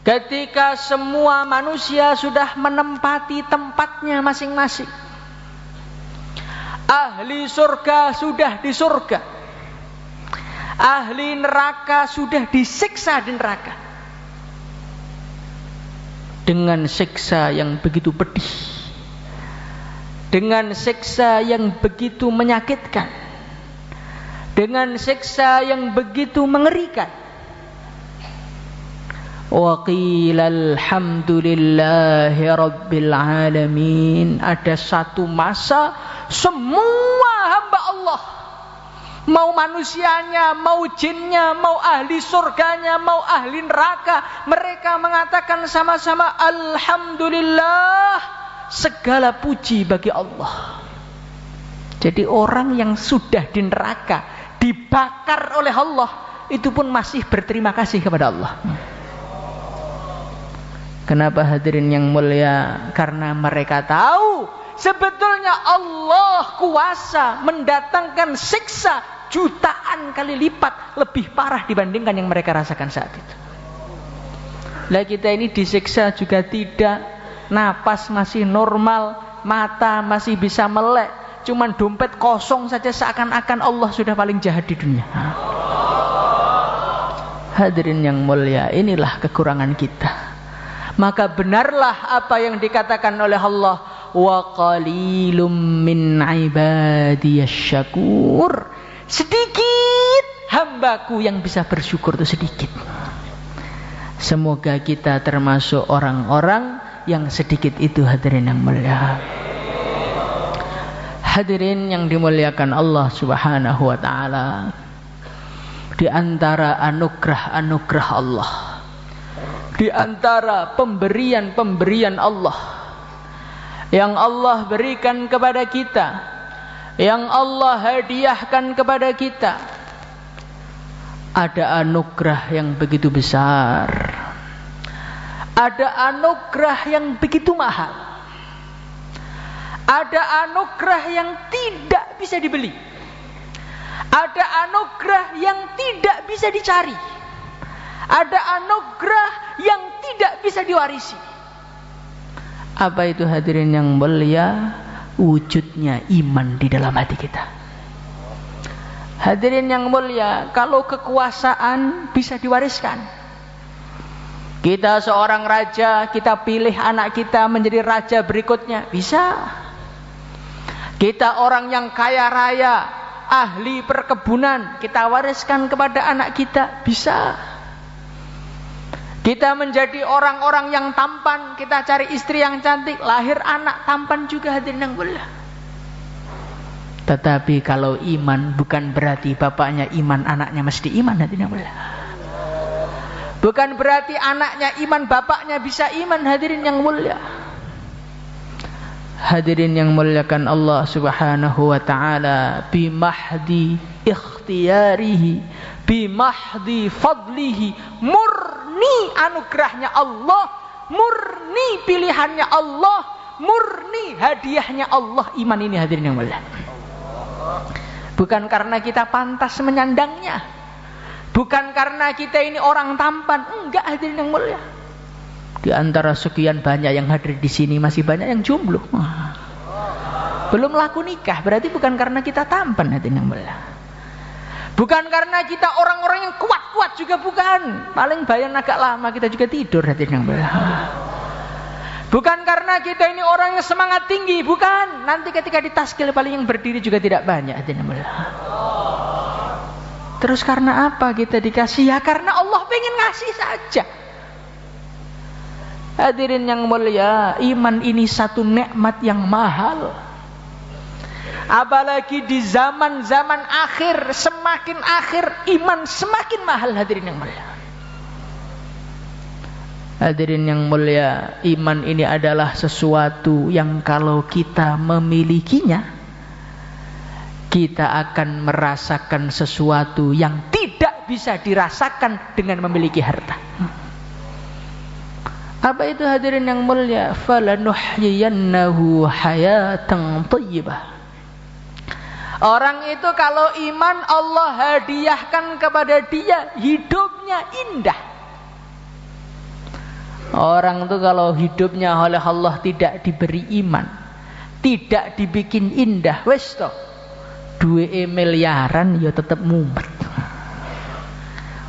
ketika semua manusia sudah menempati tempatnya masing-masing, ahli surga sudah di surga, ahli neraka sudah disiksa di neraka dengan siksa yang begitu pedih, dengan siksa yang begitu menyakitkan, dengan siksa yang begitu mengerikan. Wa qila alhamdulillahi rabbil alamin. Ada satu masa semua hamba Allah, mau manusianya, mau jinnya, mau ahli surganya, mau ahli neraka, mereka mengatakan sama-sama alhamdulillah, segala puji bagi Allah. Jadi orang yang sudah di neraka dibakar oleh Allah, itu pun masih berterima kasih kepada Allah. Kenapa hadirin yang mulia? Karena mereka tahu sebetulnya Allah kuasa mendatangkan siksa jutaan kali lipat lebih parah dibandingkan yang mereka rasakan saat itu. Lah kita ini disiksa juga tidak, napas masih normal, mata masih bisa melek, cuman dompet kosong saja, seakan-akan Allah sudah paling jahat di dunia. Hadirin yang mulia, inilah kekurangan kita. Maka benarlah apa yang dikatakan oleh Allah, wa qalilum min ibadiyasy syakur. Sedikit hambaku yang bisa bersyukur, itu sedikit. Semoga kita termasuk orang-orang yang sedikit itu, hadirin yang mulia. Hadirin yang dimuliakan Allah Subhanahu wa taala, di antara anugerah-anugerah Allah, di antara pemberian-pemberian Allah yang Allah berikan kepada kita, yang Allah hadiahkan kepada kita, ada anugerah yang begitu besar, ada anugerah yang begitu mahal, ada anugerah yang tidak bisa dibeli, ada anugerah yang tidak bisa dicari, ada anugerah yang tidak bisa diwarisi. Apa itu hadirin yang mulia? Wujudnya iman di dalam hati kita. Hadirin yang mulia, kalau kekuasaan bisa diwariskan, kita seorang raja, kita pilih anak kita menjadi raja berikutnya, bisa. Kita orang yang kaya raya, ahli perkebunan, kita wariskan kepada anak kita, bisa. Kita menjadi orang-orang yang tampan, kita cari istri yang cantik, lahir anak tampan juga, hadirin yang mulia. Tetapi kalau iman bukan berarti bapaknya iman, anaknya mesti iman, hadirin yang mulia. Bukan berarti anaknya iman, bapaknya bisa iman, hadirin yang mulia. Hadirin yang muliakan Allah Subhanahu wa taala, bimahdi ikhtiyarihi, bimahdi fadlihi, murni anugerahnya Allah, murni pilihannya Allah, murni hadiahnya Allah, iman ini, hadirin yang mulia. Bukan karena kita pantas menyandangnya, bukan karena kita ini orang tampan, enggak, hadirin yang mulia. Di antara sekian banyak yang hadir di sini masih banyak yang jomblo, belum laku nikah, berarti bukan karena kita tampan, hadirin yang mulia. Bukan karena kita orang-orang yang kuat-kuat juga, bukan. Paling bayan agak lama kita juga tidur, hadirin yang mulia. Bukan karena kita ini orang yang semangat tinggi, bukan. Nanti ketika ditaskil paling yang berdiri juga tidak banyak, hadirin yang mulia. Terus karena apa kita dikasih? Ya karena Allah pengen ngasih saja. Hadirin yang mulia, iman ini satu nikmat yang mahal. Apalagi di zaman-zaman akhir, semakin akhir iman semakin mahal, hadirin yang mulia. Hadirin yang mulia, iman ini adalah sesuatu yang kalau kita memilikinya, kita akan merasakan sesuatu yang tidak bisa dirasakan dengan memiliki harta. Apa itu, hadirin yang mulia? Falanuhyiyannahu hayatan thayyibah. Orang itu kalau iman, Allah hadiahkan kepada dia hidupnya indah. Orang tuh kalau hidupnya oleh Allah tidak diberi iman, tidak dibikin indah, wes toh duwe miliaran ya tetap mumet.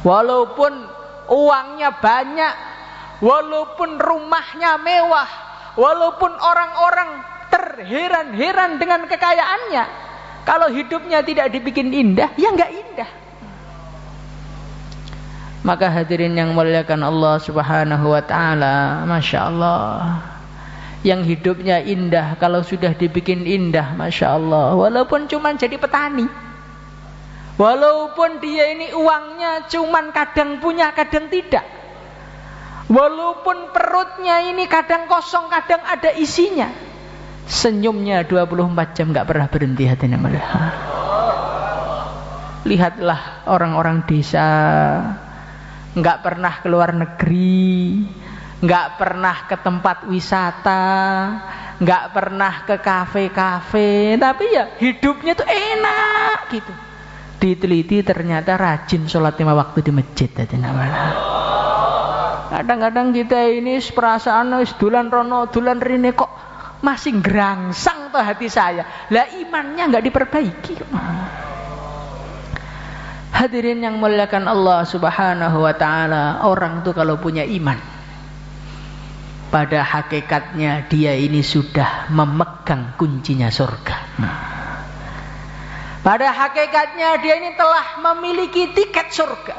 Walaupun uangnya banyak, walaupun rumahnya mewah, walaupun orang-orang terheran-heran dengan kekayaannya, kalau hidupnya tidak dibikin indah, ya nggak indah. Maka hadirin yang muliakan Allah Subhanahu wa ta'ala, Masya Allah, yang hidupnya indah kalau sudah dibikin indah, Masya Allah, walaupun cuman jadi petani, walaupun dia ini uangnya cuman kadang punya kadang tidak, walaupun perutnya ini kadang kosong kadang ada isinya, senyumnya 24 jam gak pernah berhenti. Hadirin mulia, lihatlah orang-orang desa, nggak pernah keluar negeri, nggak pernah ke tempat wisata, nggak pernah ke kafe-kafe, tapi ya hidupnya tuh enak gitu. Diteliti ternyata rajin sholat 5 waktu di masjid. Kadang-kadang kita ini perasaan dulan rono dulan rine kok masih gerangsang tuh hati saya, lah imannya nggak diperbaiki. Hadirin yang muliakan Allah Subhanahu wa ta'ala, orang tuh kalau punya iman, pada hakikatnya dia ini sudah memegang kuncinya surga. Pada hakikatnya dia ini telah memiliki tiket surga.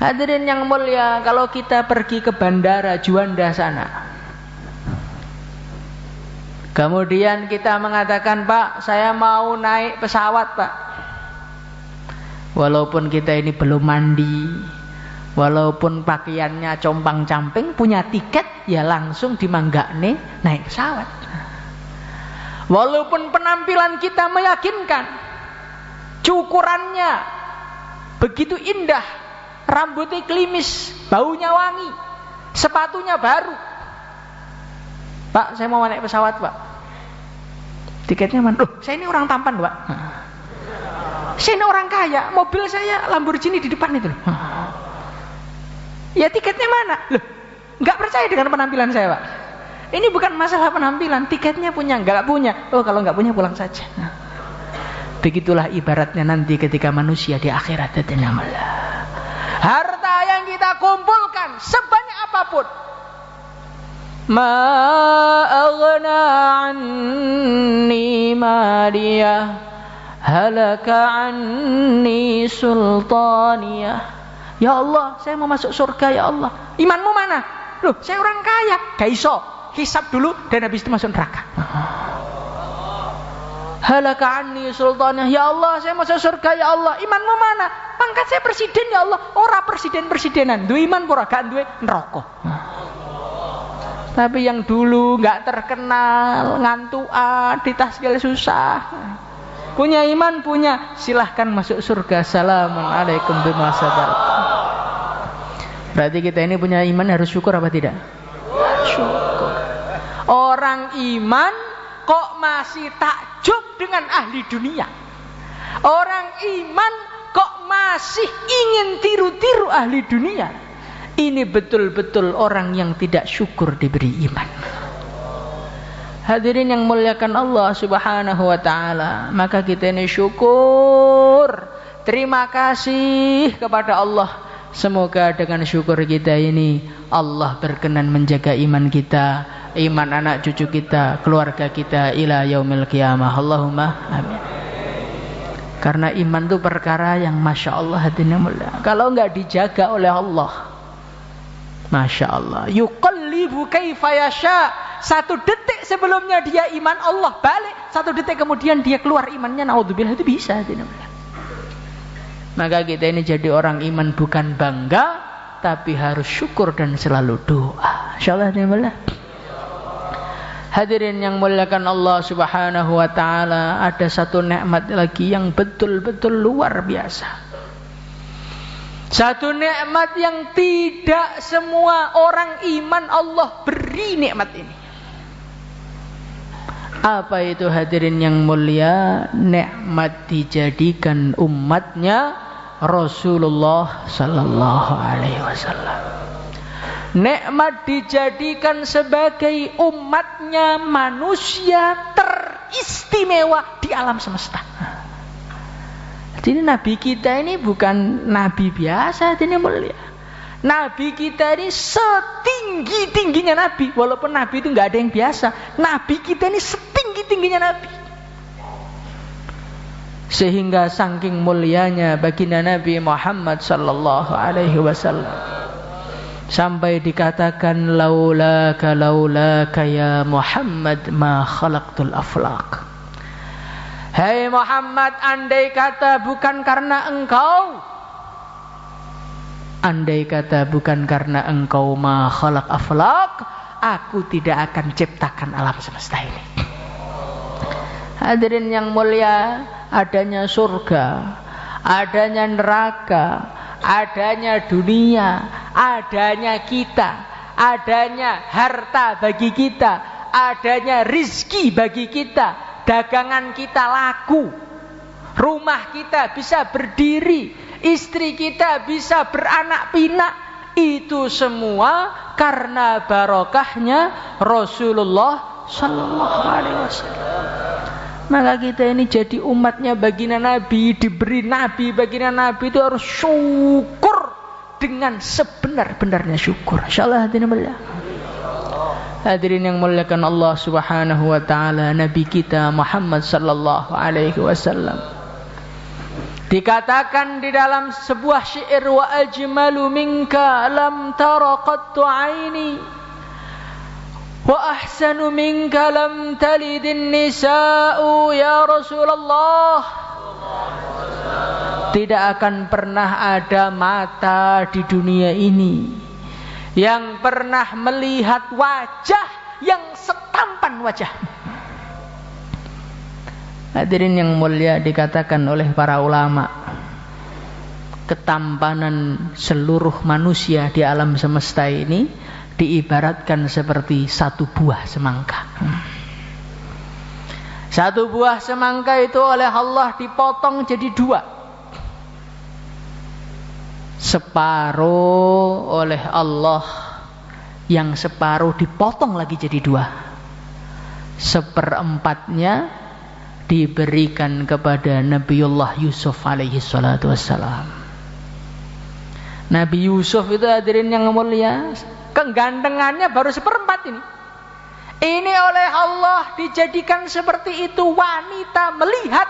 Hadirin yang mulia, kalau kita pergi ke bandara Juanda sana, kemudian kita mengatakan, Pak, saya mau naik pesawat, Pak. Walaupun kita ini belum mandi, walaupun pakaiannya compang-camping, punya tiket, ya langsung dimanggakne naik pesawat. Walaupun penampilan kita meyakinkan, cukurannya begitu indah, rambutnya klimis, baunya wangi, sepatunya baru, Pak, saya mau naik pesawat, Pak. Tiketnya mana? Loh, saya ini orang tampan, Pak. Saya ini orang kaya, mobil saya Lamborghini di depan itu. Ya tiketnya mana? Loh, nggak percaya dengan penampilan saya, Pak. Ini bukan masalah penampilan, tiketnya punya, nggak punya. Oh, kalau nggak punya pulang saja. Begitulah ibaratnya nanti ketika manusia di akhirat. Harta yang kita kumpulkan sebanyak apapun, ma aghna anni maliyah, halaka anni sultaniyah. Ya Allah, saya mau masuk surga, ya Allah. Imanmu mana? Loh, saya orang kaya, gak iso. Hisab dulu dan habis itu masuk neraka. Halaka anni sultaniyah. Ya Allah, saya masuk surga, ya Allah. Imanmu mana? Pangkat saya presiden, ya Allah. Ora presiden-presidenan, duwe iman ora, gak duwe neraka. Tapi yang dulu gak terkenal, ngantuan, ditasgil susah, punya iman, punya, silahkan masuk surga. Assalamualaikum bima sabartum. Berarti kita ini punya iman, harus syukur apa tidak? Syukur. Orang iman kok masih takjub dengan ahli dunia. Orang iman kok masih ingin tiru-tiru ahli dunia. Ini betul-betul orang yang tidak syukur diberi iman. Hadirin yang muliakan Allah Subhanahu wa ta'ala, maka kita ini syukur, terima kasih kepada Allah. Semoga dengan syukur kita ini Allah berkenan menjaga iman kita, iman anak cucu kita, keluarga kita ila yaumil qiyamah. Allahumma amin. Karena iman itu perkara yang Masya Allah, hadirin yang mulia, kalau enggak dijaga oleh Allah, Masya Allah, yuqallibu kaifa yasha. Satu detik sebelumnya dia iman, Allah balik. Satu detik kemudian dia keluar imannya, naudzubillah, itu bisa. Maka kita ini jadi orang iman bukan bangga, tapi harus syukur dan selalu doa. InsyaAllah. Hadirin yang muliakan Allah Subhanahu wa ta'ala, ada satu nikmat lagi yang betul-betul luar biasa. Satu nikmat yang tidak semua orang iman Allah beri nikmat ini. Apa itu hadirin yang mulia? Nikmat dijadikan umatnya Rasulullah sallallahu alaihi wasallam. Nikmat dijadikan sebagai umatnya manusia teristimewa di alam semesta. Jadi Nabi kita ini bukan Nabi biasa, ini mulia. Nabi kita ini setinggi-tingginya Nabi. Walaupun Nabi itu nggak ada yang biasa, Nabi kita ini setinggi-tingginya Nabi. Sehingga saking mulianya baginda Nabi Muhammad sallallahu alaihi wasallam sampai dikatakan laulaka ya Muhammad ma khalaqtul aflaq. Hai Muhammad, andai kata bukan karena engkau ma khalaq aflaq, aku tidak akan ciptakan alam semesta ini. Hadirin yang mulia, adanya surga, adanya neraka, adanya dunia, adanya kita, adanya harta bagi kita, adanya rizki bagi kita, dagangan kita laku, rumah kita bisa berdiri, istri kita bisa beranak pinak. Itu semua karena barokahnya Rasulullah sallallahu alaihi wasallam. Maka kita ini jadi umatnya baginda Nabi, diberi Nabi, baginda Nabi itu harus syukur dengan sebenar-benarnya syukur. Insyaallah hadirin mulia. Hadirin yang muliakan Allah Subhanahu wa taala, Nabi kita Muhammad sallallahu alaihi wasallam dikatakan di dalam sebuah syair, wa ajmalu minka lam tara qattu aini wa ahsanu minka lam talidin nisa'u ya Rasulullah. Tidak akan pernah ada mata di dunia ini yang pernah melihat wajah yang setampan wajah. Hadirin yang mulia, dikatakan oleh para ulama, ketampanan seluruh manusia di alam semesta ini diibaratkan seperti satu buah semangka. Satu buah semangka itu oleh Allah dipotong jadi dua. Separuh oleh Allah, yang separuh dipotong lagi jadi dua. Seperempatnya diberikan kepada Nabiullah Yusuf alaihi salatu wassalam. Nabi Yusuf itu hadirin yang mulia, kegantengannya baru seperempat ini. Ini oleh Allah dijadikan seperti itu, wanita melihat,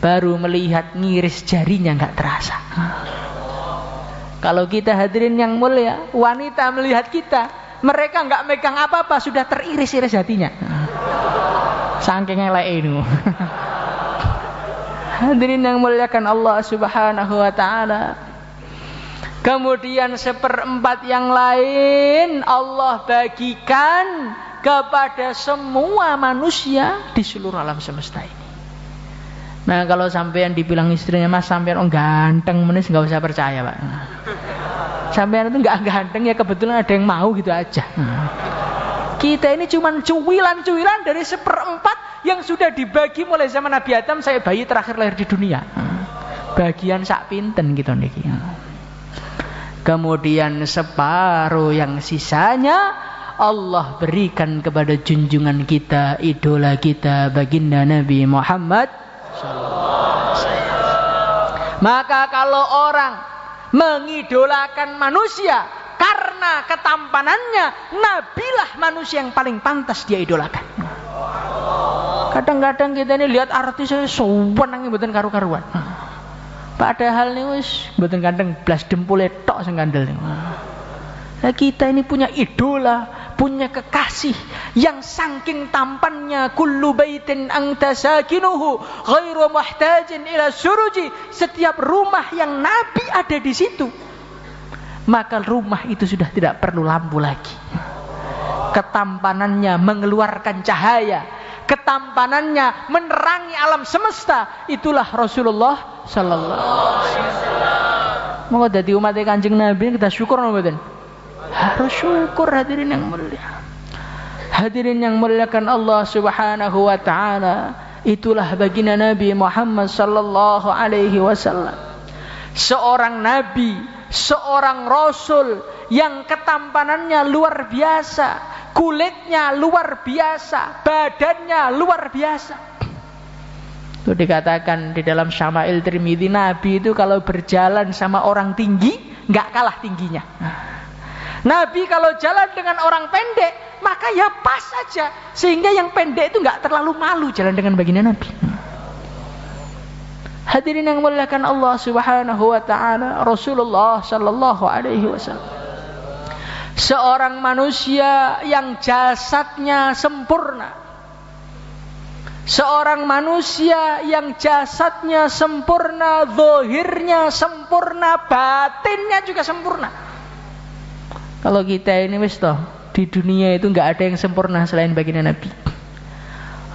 baru melihat ngiris jarinya nggak terasa. Kalau kita hadirin yang mulia, wanita melihat kita, mereka nggak megang apa-apa sudah teriris-iris hatinya. Saking elek ini. Hadirin yang muliakan Allah Subhanahu wa taala. Kemudian seperempat yang lain Allah bagikan kepada semua manusia di seluruh alam semesta ini. Nah, kalau sampean dibilang istrinya, Mas sampean ganteng menis, nggak usah percaya, Pak. Sampean itu nggak ganteng, ya kebetulan ada yang mau gitu aja. Kita ini cuma cuwilan-cuwilan dari seperempat yang sudah dibagi mulai zaman Nabi Adam, saya bayi terakhir lahir di dunia. Bagian sak pinten gitu niki. Kemudian separuh yang sisanya Allah berikan kepada junjungan kita, idola kita, baginda Nabi Muhammad SAW. Maka kalau orang mengidolakan manusia karena ketampanannya, nabilah manusia yang paling pantas dia idolakan. Kadang-kadang kita ini lihat artis sowan mboten karu-karuan. Padahal nih wis mboten ganteng blas dempule tok sing kandel. Nah, kita ini punya idola, punya kekasih yang saking tampannya, kullu baitin anta sakinuhu ghairu muhtajin ila suruji. Setiap rumah yang Nabi ada di situ, maka rumah itu sudah tidak perlu lampu lagi. Ketampanannya mengeluarkan cahaya, ketampanannya menerangi alam semesta. Itulah Rasulullah sallallahu alaihi wasallam. Monggo dadi umat Kanjeng Nabi kita syukur mboten? Harus syukur hadirin yang mulia. Hadirin yang muliakan Allah Subhanahu wa taala, itulah baginda Nabi Muhammad sallallahu alaihi wasallam. Seorang nabi, seorang rasul yang ketampanannya luar biasa, kulitnya luar biasa, badannya luar biasa. Itu dikatakan di dalam Syama'il Tirmidzi, Nabi itu kalau berjalan sama orang tinggi nggak kalah tingginya. Nabi kalau jalan dengan orang pendek maka ya pas saja, sehingga yang pendek itu nggak terlalu malu jalan dengan baginda Nabi. Hadirin yang muliakan Allah Subhanahu wa taala, Rasulullah sallallahu alaihi wasallam seorang manusia yang jasadnya sempurna, seorang manusia yang jasadnya sempurna, zahirnya sempurna, batinnya juga sempurna. Kalau kita ini wis toh di dunia itu nggak ada yang sempurna selain baginda Nabi.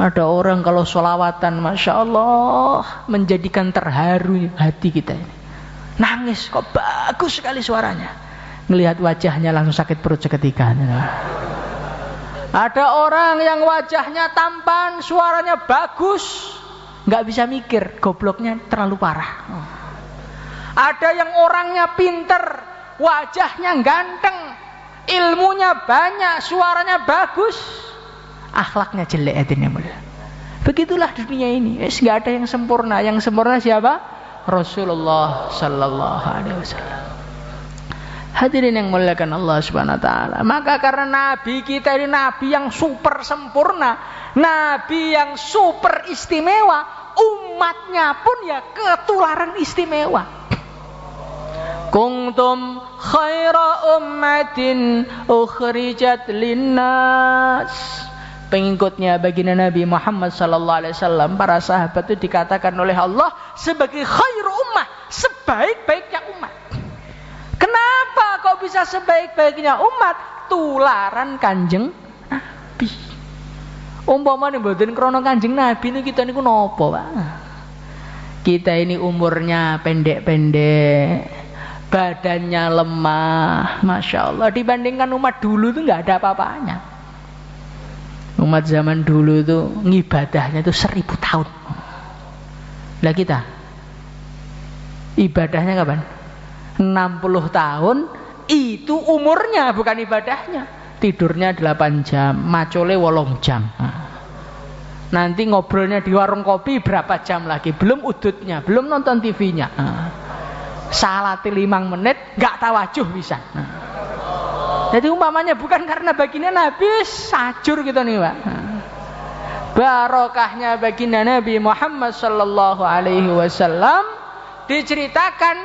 Ada orang kalau sholawatan, Masya Allah, menjadikan terharu hati kita ini. Nangis, kok bagus sekali suaranya. Ngelihat wajahnya langsung sakit perut seketika. Ada orang yang wajahnya tampan, suaranya bagus, nggak bisa mikir, gobloknya terlalu parah. Ada yang orangnya pinter, wajahnya ganteng, ilmunya banyak, suaranya bagus, akhlaknya jelek. Hadirin mulia. Begitulah dunia ini. Nggak ada yang sempurna. Yang sempurna siapa? Rasulullah sallallahu alaihi wasallam. Hadirin yang muliakan Allah Subhanahu wa taala. Maka karena nabi kita ini nabi yang super sempurna, nabi yang super istimewa, umatnya pun ya ketularan istimewa. Kuntum khaira ummatin ukhrijat linnas. Pengikutnya baginda Nabi Muhammad sallallahu alaihi wasallam, para sahabat itu dikatakan oleh Allah sebagai khairu ummah, sebaik-baiknya umat. Kenapa kok bisa sebaik-baiknya umat? Tularan Kanjeng Nabi. Umpamane mboten krana Kanjeng Nabi niku kita niku napa, Pak? Kita ini umurnya pendek-pendek, badannya lemah, Masya Allah. Dibandingkan umat dulu itu nggak ada apa-apanya. Umat zaman dulu itu ngibadahnya itu 1000 tahun. Lah kita ibadahnya kapan? 60 tahun itu umurnya, bukan ibadahnya. Tidurnya 8 jam, macole 8 jam. Nanti ngobrolnya di warung kopi berapa jam lagi, belum udutnya, belum nonton TV-nya. Salati 5 menit gak tawajuh bisa. Jadi umpamanya bukan karena baginda Nabi sajur gitu nih, Pak. Barokahnya baginda Nabi Muhammad sallallahu alaihi wasallam. Diceritakan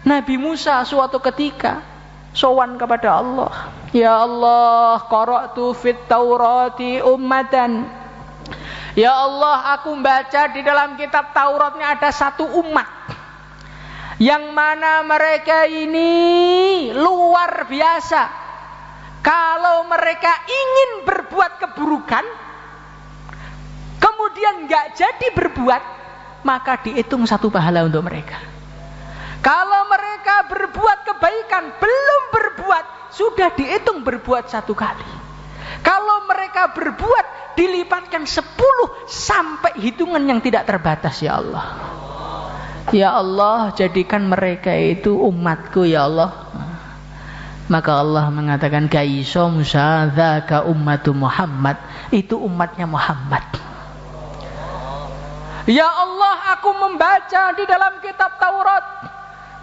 Nabi Musa suatu ketika sowan kepada Allah. Ya Allah, qara'tu fit Taurati ummatan. Ya Allah, aku baca di dalam kitab Tauratnya ada satu umat yang mana mereka ini luar biasa. Kalau mereka ingin berbuat keburukan, kemudian nggak jadi berbuat, maka dihitung 1 pahala untuk mereka. Kalau mereka berbuat kebaikan, belum berbuat, sudah dihitung berbuat 1 kali. Kalau mereka berbuat, dilipatkan 10 sampai hitungan yang tidak terbatas. Ya Allah, ya Allah, jadikan mereka itu umatku ya Allah. Maka Allah mengatakan, Kaiso Musa dzaka ummatu Muhammad, itu umatnya Muhammad. Ya Allah, aku membaca di dalam kitab Taurat,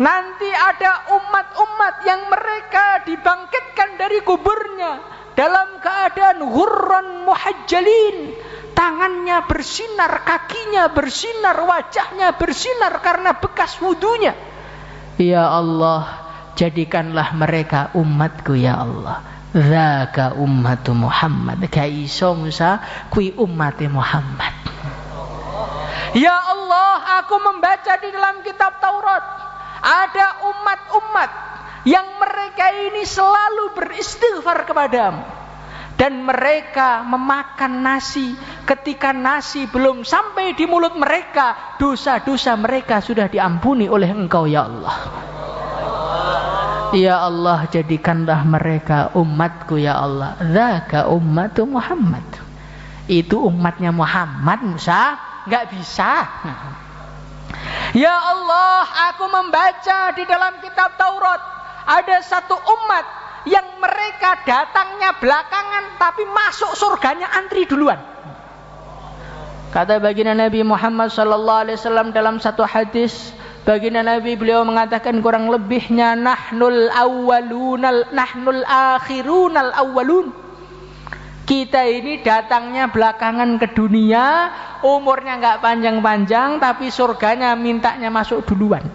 nanti ada umat-umat yang mereka dibangkitkan dari kuburnya dalam keadaan ghurran muhajjalin, tangannya bersinar, kakinya bersinar, wajahnya bersinar karena bekas wudunya. Ya Allah, jadikanlah mereka umatku ya Allah. Dzaka ummatu Muhammad, kaiso Musa kui ummati Muhammad. Ya Allah, aku membaca di dalam kitab Taurat ada umat-umat yang mereka ini selalu beristighfar kepadamu, dan mereka memakan nasi ketika nasi belum sampai di mulut mereka, dosa-dosa mereka sudah diampuni oleh Engkau ya Allah. Ya Allah, jadikanlah mereka umatku ya Allah. Dzaka ummatu Muhammad, itu umatnya Muhammad. Musa nggak bisa. Ya Allah, aku membaca di dalam kitab Taurat ada satu umat yang mereka datangnya belakangan tapi masuk surganya antri duluan. Kata baginda Nabi Muhammad sallallahu alaihi wasallam dalam satu hadis, baginda Nabi beliau mengatakan kurang lebihnya nahnul akhirunal awwalun. Kita ini datangnya belakangan ke dunia, umurnya enggak panjang-panjang tapi surganya mintanya masuk duluan.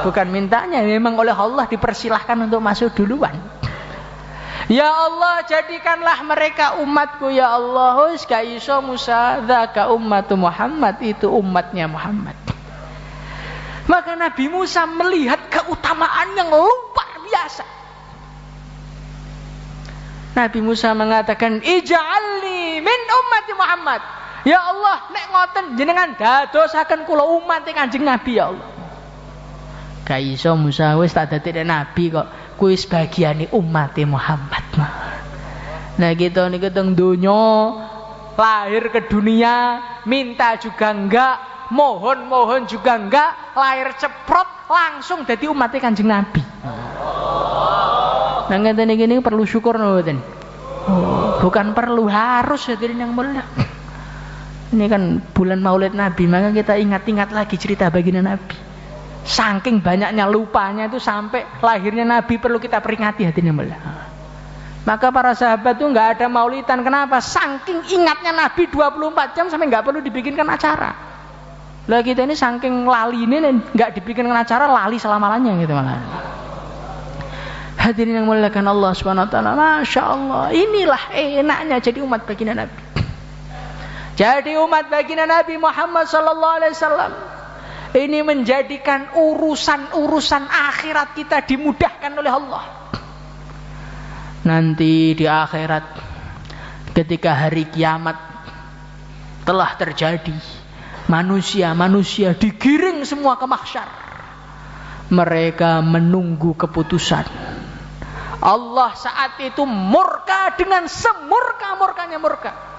Bukan mintanya, memang oleh Allah dipersilahkan untuk masuk duluan. Ya Allah, jadikanlah mereka umatku ya Allah. Wis ka iso Musa, dzaka ummatu Muhammad, itu umatnya Muhammad. Maka Nabi Musa melihat keutamaan yang luar biasa. Nabi Musa mengatakan, "Ij'alni min ummati Muhammad." Ya Allah, nek ngoten jenengan dadosaken kula umat Kanjeng Nabi ya Allah. Ka iso Musa, wis tak dadekne nabi kok. Kuwi sebagiane umat Muhammad. Nah kita niku teng donya lahir ke dunia minta juga enggak, mohon juga enggak, lahir ceprot langsung dadi umat Kanjeng Nabi. Nah ngeten iki perlu syukur mboten? Bukan perlu, harus hadirin yang mulia. Ini kan bulan Maulid Nabi, maka kita ingat-ingat lagi cerita baginda Nabi. Saking banyaknya lupanya itu sampai lahirnya Nabi perlu kita peringati hatinya mulia. Maka para sahabat itu nggak ada maulidan. Kenapa? Saking ingatnya Nabi 24 jam sampai nggak perlu dibikinkan acara. Lah kita ini saking lali ini nggak dibikinkan acara, lali selama-lamanya gitu malah. Hadirin yang muliakan Allah Subhanahu wa taala. Masya Allah, inilah enaknya jadi umat baginda Nabi. Jadi umat baginda Nabi Muhammad sallallahu alaihi wasallam. Ini menjadikan urusan-urusan akhirat kita dimudahkan oleh Allah. Nanti di akhirat, ketika hari kiamat telah terjadi, manusia digiring semua ke mahsyar. Mereka menunggu keputusan. Allah saat itu murka dengan semurka-murkanya murka.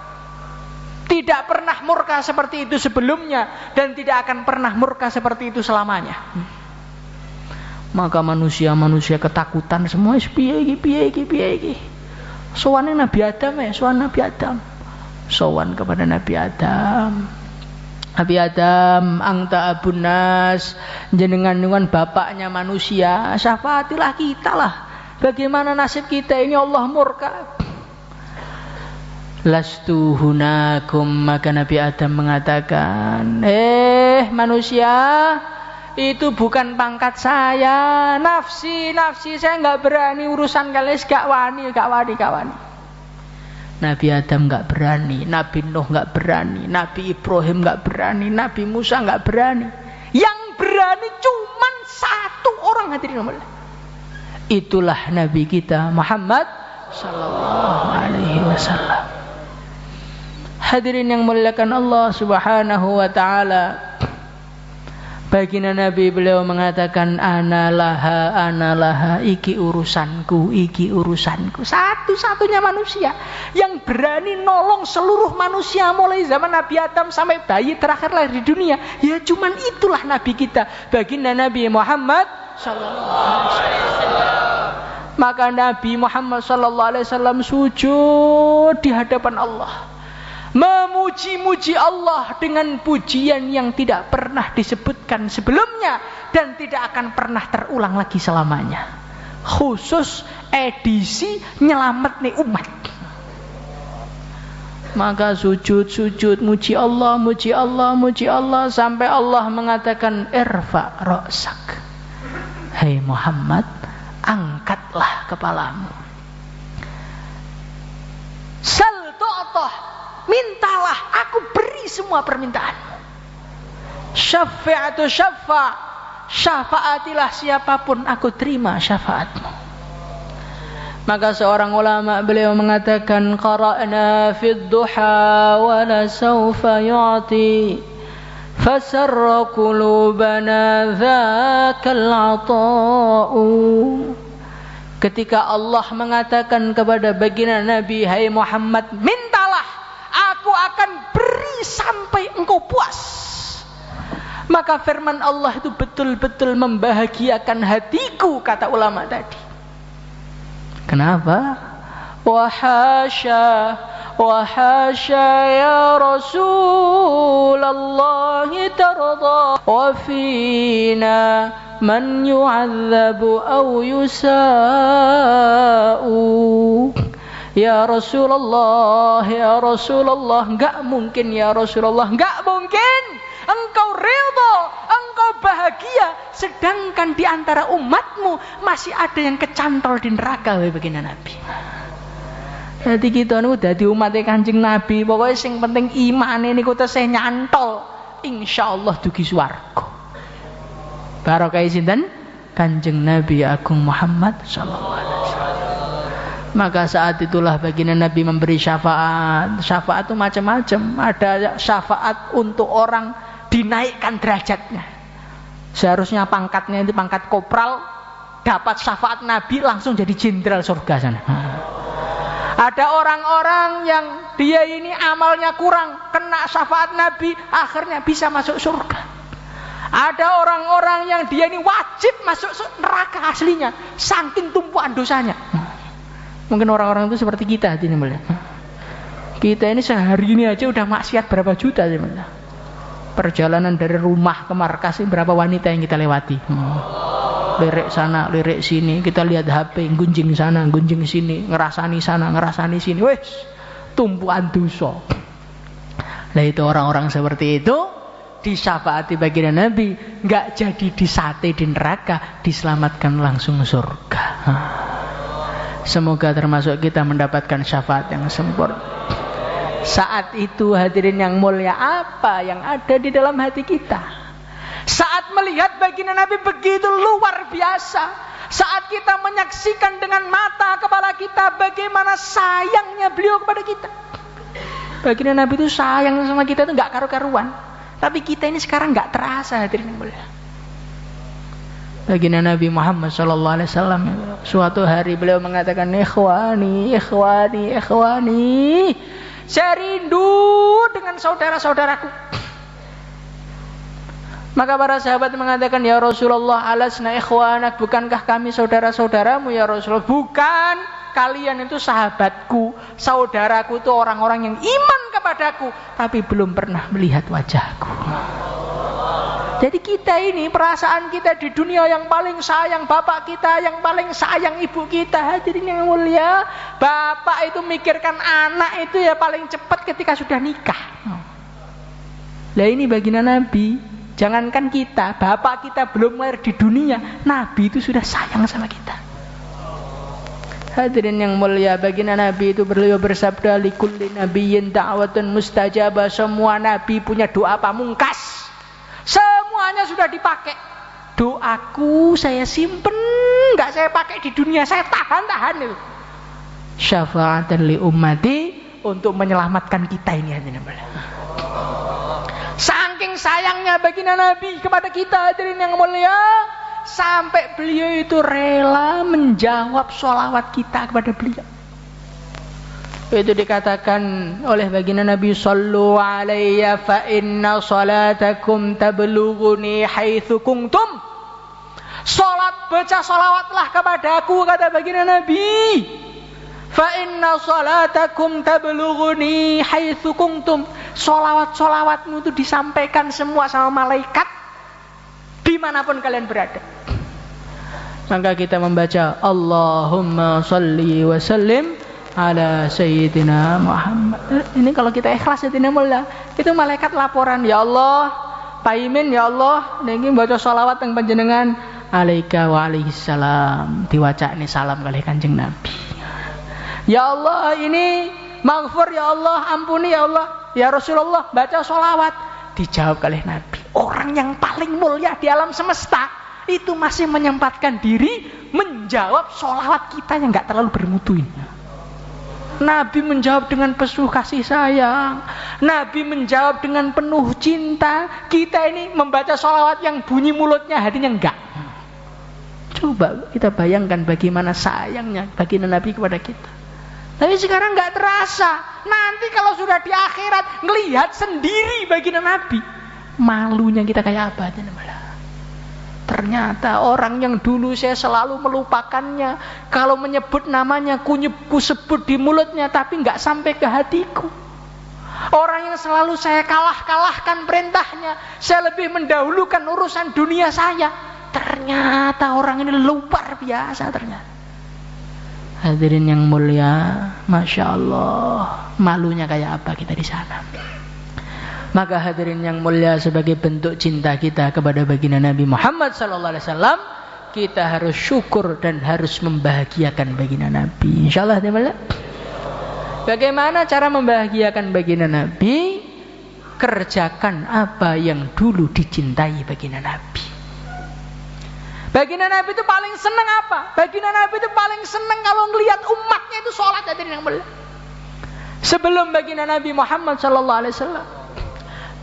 Tidak pernah murka seperti itu sebelumnya dan tidak akan pernah murka seperti itu selamanya. Maka manusia ketakutan semua. Piye iki. Sowan Nabi Adam sowan kepada Nabi Adam. Nabi Adam, anta abun nas, jenengan bapaknya manusia, syafaatilah kita lah. Bagaimana nasib kita ini Allah murka. Lastu hunakum, maka Nabi Adam mengatakan, manusia, itu bukan pangkat saya, nafsi saya nggak berani urusan kalian, gak wani. Nabi Adam nggak berani, Nabi Nuh nggak berani, Nabi Ibrahim nggak berani, Nabi Musa nggak berani. Yang berani cuman satu orang, hadirin Allah. Itulah Nabi kita Muhammad sallallahu alaihi wasallam. Hadirin yang muliakan Allah Subhanahu wa taala. Baginda Nabi beliau mengatakan ana laha, iki urusanku. Satu-satunya manusia yang berani nolong seluruh manusia mulai zaman Nabi Adam sampai bayi terakhir lahir di dunia. Ya cuman itulah Nabi kita, baginda Nabi Muhammad sallallahu alaihi wasallam. Maka Nabi Muhammad sallallahu alaihi wasallam sujud di hadapan Allah, memuji-muji Allah dengan pujian yang tidak pernah disebutkan sebelumnya dan tidak akan pernah terulang lagi selamanya. Khusus edisi nyelamet nih umat. Maka sujud muji Allah sampai Allah mengatakan irfa ra'sak. Hai Muhammad, angkatlah kepalamu. Sal tu'tah, mintalah, aku beri semua permintaanmu. Syafaatu syafaatilah siapapun, aku terima syafaatmu. Maka seorang ulama beliau mengatakan qara'na fid duha wa la sawfa yu'ti fasarra qulubana dzakal 'ata'u. Ketika Allah mengatakan kepada baginda Nabi, hai Muhammad, mintalah, aku akan beri sampai engkau puas. Maka firman Allah itu betul-betul membahagiakan hatiku, kata ulama tadi. Kenapa? Wahasya ya Rasulullah tarda wa fina man yu'adzabu aw yusa'u. Ya Rasulullah, enggak mungkin ya Rasulullah, enggak mungkin engkau ridha, engkau bahagia, sedangkan di antara umatmu masih ada yang kecantol di neraka. Begini Nabi. Jadi kita niku dadi umatnya Kanjeng Nabi, pokoknya sing penting imane niku tesih nyantol, insyaallah dugi swarga. Barokah sinten? Kanjeng Nabi Agung Muhammad sallallahu alaihi wasallam. Maka saat itulah baginda Nabi memberi syafaat. Syafaat itu macam-macam. Ada syafaat untuk orang dinaikkan derajatnya. Seharusnya pangkatnya itu pangkat kopral, dapat syafaat Nabi langsung jadi jenderal surga sana. Ada orang-orang yang dia ini amalnya kurang, kena syafaat Nabi, akhirnya bisa masuk surga. Ada orang-orang yang dia ini wajib masuk neraka aslinya, saking tumpuan dosanya. Mungkin orang-orang itu seperti kita, kita ini sehari ini aja udah maksiat berapa juta, perjalanan dari rumah ke markas ini berapa wanita yang kita lewati. Lirik sana, lirik sini, kita lihat HP, gunjing sana, gunjing sini, ngerasani sana, ngerasani sini, wes tumpuan dosa. Nah itu orang-orang seperti itu disyafaati baginda Nabi, nggak jadi disate di neraka, diselamatkan langsung surga. Semoga termasuk kita mendapatkan syafaat yang sempurna. Saat itu hadirin yang mulia, apa yang ada di dalam hati kita? Saat melihat baginda Nabi begitu luar biasa, saat kita menyaksikan dengan mata kepala kita bagaimana sayangnya beliau kepada kita. Baginda Nabi itu sayang sama kita itu nggak karu-karuan. Tapi kita ini sekarang nggak terasa, hadirin yang mulia. Baginda Nabi Muhammad SAW suatu hari beliau mengatakan, ikhwani, saya rindu dengan saudara-saudaraku. Maka para sahabat mengatakan, ya Rasulullah, alasna ikhwanak, bukankah kami saudara-saudaramu ya Rasulullah? Bukan, kalian itu sahabatku, saudaraku itu orang-orang yang iman kepadaku, tapi belum pernah melihat wajahku. Jadi kita ini, perasaan kita di dunia yang paling sayang bapak kita, yang paling sayang ibu kita. Hadirin yang mulia, bapak itu mikirkan anak itu ya paling cepat ketika sudah nikah. Lah ini baginda Nabi. Jangankan kita, bapak kita belum lahir di dunia, Nabi itu sudah sayang sama kita. Hadirin yang mulia, baginda Nabi itu beliau bersabda, likulli nabiyyin da'watun mustajabah. Semua nabi punya doa pamungkas, semuanya sudah dipakai. Doaku saya simpen, nggak saya pakai di dunia, saya tahan itu. Syafa'atan li ummati, untuk menyelamatkan kita ini. Hadirin yang mulia, saking sayangnya baginda Nabi kepada kita, hadirin yang mulia, sampai beliau itu rela menjawab sholawat kita kepada beliau. Itu dikatakan oleh baginda Nabi, sallu alayya fa inna salatakum tablughuni haitsu kuntum. Salat, baca sholawatlah kepadaku, kata baginda Nabi. Fa inna salatakum tablughuni haitsu kuntum. Sholawat-sholawatmu itu disampaikan semua sama malaikat dimanapun kalian berada. Maka kita membaca Allahumma salli wa sallim ala sayyidina Muhammad. Ini kalau kita ikhlas ya tidak mulai, itu malaikat laporan, ya Allah, Pak Imin, ya Allah, niki baca sholawat yang panjenengan alaika wa alaihi salam, diwaca ini salam kali Kanjeng Nabi. Ya Allah, ini maghfur, ya Allah, ampuni ya Allah. Ya Rasulullah, baca sholawat, dijawab oleh Nabi. Orang yang paling mulia di alam semesta itu masih menyempatkan diri menjawab sholawat kita yang gak terlalu bermutu ini. Nabi menjawab dengan penuh kasih sayang, Nabi menjawab dengan penuh cinta. Kita ini membaca sholawat yang bunyi mulutnya, hatinya enggak. Coba kita bayangkan bagaimana sayangnya baginda Nabi kepada kita. Tapi sekarang nggak terasa. Nanti kalau sudah di akhirat ngelihat sendiri baginda Nabi, malunya kita kayak apa? Ternyata orang yang dulu saya selalu melupakannya, kalau menyebut namanya ku sebut di mulutnya tapi nggak sampai ke hatiku. Orang yang selalu saya kalahkan perintahnya, saya lebih mendahulukan urusan dunia saya. Ternyata orang ini luar biasa ternyata. Hadirin yang mulia, Masya Allah, malunya kayak apa kita di sana. Maka hadirin yang mulia, sebagai bentuk cinta kita kepada baginda Nabi Muhammad SAW, kita harus syukur dan harus membahagiakan baginda Nabi. Insyaallah. Bagaimana cara membahagiakan baginda Nabi? Kerjakan apa yang dulu dicintai baginda Nabi. Baginda Nabi itu paling senang apa? Baginda Nabi itu paling senang kalau ngelihat umatnya itu sholat, hadirin yang mulia. Sebelum baginda Nabi Muhammad SAW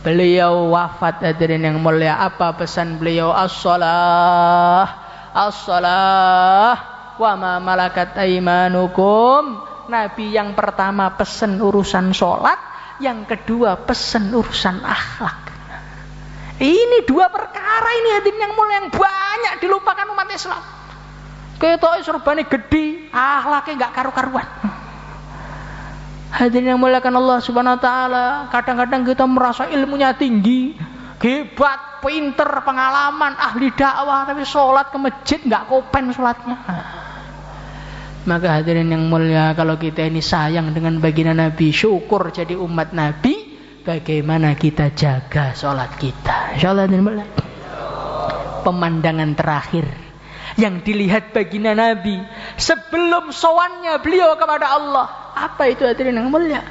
beliau wafat, hadirin yang mulia, apa pesan beliau? As-shalah, as-shalah, wa ma malakat aimanukum. Nabi yang pertama pesan urusan sholat, yang kedua pesan urusan akhlak. Ini dua perkara ini, hadirin yang mulia, yang banyak dilupakan umat Islam. Ketoke serbane gede, akhlaknya enggak karu-karuan. Hadirin yang muliakan Allah Subhanahu wa taala, kadang-kadang kita merasa ilmunya tinggi, hebat, pinter, pengalaman, ahli dakwah, tapi sholat ke masjid enggak kopen sholatnya. Maka hadirin yang mulia, kalau kita ini sayang dengan baginda Nabi, syukur jadi umat Nabi, bagaimana kita jaga sholat kita. Insyaallah. Pemandangan terakhir yang dilihat baginda Nabi sebelum sowannya beliau kepada Allah, apa itu hadirin yang mulia?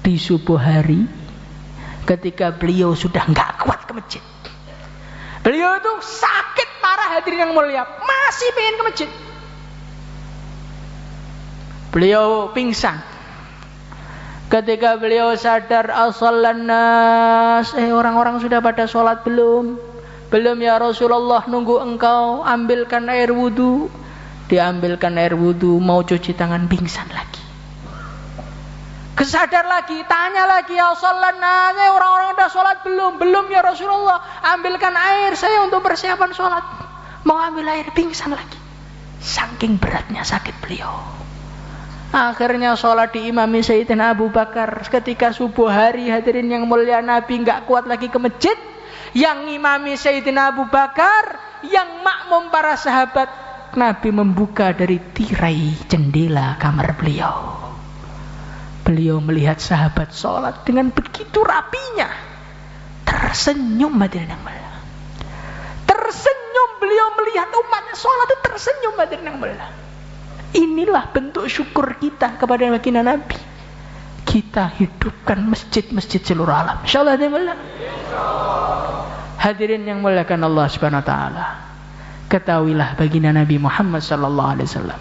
Di subuh hari, ketika beliau sudah enggak kuat ke masjid, beliau itu sakit parah, hadirin yang mulia, masih pengen ke masjid. Beliau pingsan. Ketika beliau sadar, as-shallan nas, orang-orang sudah pada sholat belum? Belum ya Rasulullah, nunggu engkau, ambilkan air wudu. Diambilkan air wudu, mau cuci tangan, pingsan lagi. Kesadar lagi, tanya lagi, ya as-shallan nas, orang-orang sudah sholat belum? Belum ya Rasulullah, ambilkan air saya untuk persiapan sholat. Mau ambil air, pingsan lagi. Saking beratnya sakit beliau. Akhirnya sholat diimami Sayyidina Abu Bakar. Ketika subuh hari, hadirin yang mulia, Nabi enggak kuat lagi ke masjid, yang imami Sayyidina Abu Bakar, yang makmum para sahabat. Nabi membuka dari tirai jendela kamar beliau. Beliau melihat sahabat sholat dengan begitu rapinya, tersenyum, hadirin yang mulia. Tersenyum, beliau melihat umatnya sholat itu tersenyum, hadirin yang mulia. Inilah bentuk syukur kita kepada baginda Nabi. Kita hidupkan masjid-masjid seluruh alam. Insyaallah. Hadirin yang muliakan Allah Subhanahu wa taala, ketahuilah baginda Nabi Muhammad sallallahu alaihi wasallam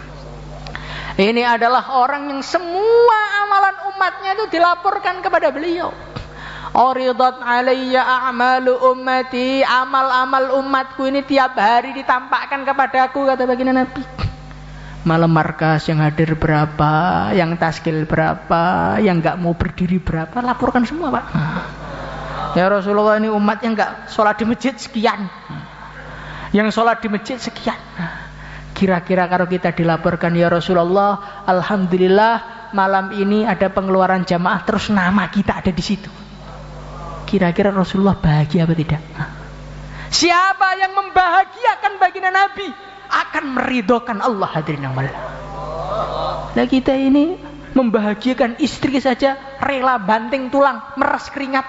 ini adalah orang yang semua amalan umatnya itu dilaporkan kepada beliau. Uridat alayya a'malu ummati, amal-amal umatku ini tiap hari ditampakkan kepadaku, kata baginda Nabi. Malam markas yang hadir berapa, yang taskil berapa, yang enggak mau berdiri berapa, laporkan semua, Pak. Ya Rasulullah, ini umat yang enggak sholat di masjid sekian, yang sholat di masjid sekian. Kira-kira kalau kita dilaporkan, ya Rasulullah, alhamdulillah malam ini ada pengeluaran jamaah, terus nama kita ada di situ, kira-kira Rasulullah bahagia apa tidak? Siapa yang membahagiakan baginda Nabi akan meridhokan Allah, hadirin yang mulia. Nah, kita ini membahagiakan istri saja rela banting tulang, meres keringat,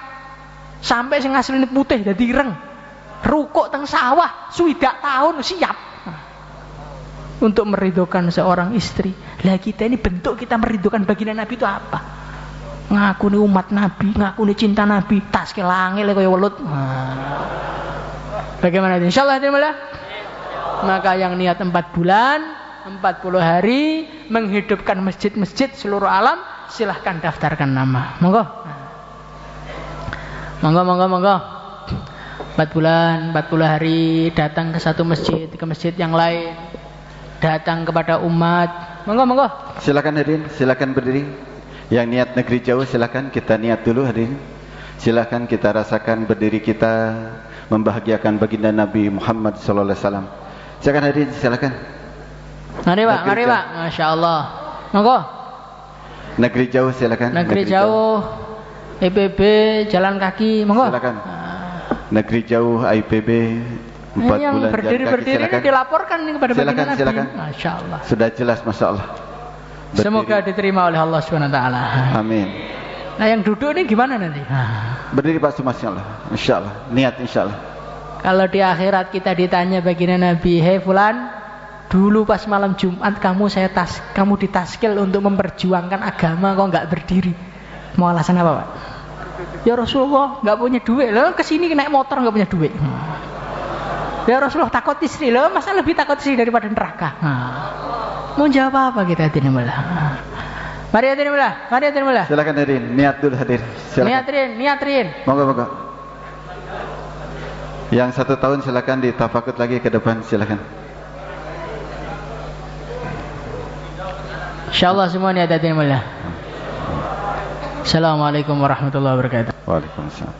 sampai sing asline putih dadi ireng, rukuk teng sawah swidak tahun siap untuk meridhokan seorang istri. Lah kita ini bentuk kita meridhokan baginda Nabi itu apa? Ngakuni umat Nabi, ngakuni cinta Nabi, tas ke langit kaya welut. Bagaimana? Insyaallah, hadirin mulia. Maka yang niat 4 bulan, 40 hari menghidupkan masjid-masjid seluruh alam, silahkan daftarkan nama. Monggo. Monggo. 4 bulan, 40 hari datang ke satu masjid, ke masjid yang lain, datang kepada umat. Monggo. Silakan hadirin, silakan berdiri. Yang niat negeri jauh silakan, kita niat dulu hadirin. Silakan kita rasakan berdiri kita membahagiakan baginda Nabi Muhammad sallallahu alaihi wasallam. Silakan hadirin, silakan. Mari Pak, mari Pak. Masya Allah. Monggo. Negeri jauh silakan. Negeri jauh. IPB jalan kaki, monggo. Silakan. Negeri jauh IPB 4 bulan yang berdiri-berdiri ini dilaporkan ini kepada baginda Nabi. Silakan. Masya Allah. Sudah jelas, Masya Allah. Berdiri. Semoga diterima oleh Allah Subhanahu Wa Taala. Amin. Nah yang duduk ini gimana nanti? Berdiri Pak, Masya Allah. Insya Allah. Niat insya Allah. Kalau di akhirat kita ditanya baginda Nabi, hei fulan, dulu pas malam Jumat kamu ditaskil untuk memperjuangkan agama, kok nggak berdiri? Mau alasan apa Pak? Ya Rasulullah nggak punya duit loh, kesini naik motor nggak punya duit. Ya Rasulullah takut istri loh, masa lebih takut istri daripada neraka? Mau jawab apa kita hadirin mullah? Mari hadirin mullah, mari hadirin mullah. Silakan hadirin, niat dulu hadir. Silakan. Niatrin. Monggo. Yang 1 tahun silakan ditafakut lagi ke depan, silakan. Insyaallah semua niat hadirin mullah. Assalamualaikum warahmatullahi wabarakatuh. Waalaikumsalam.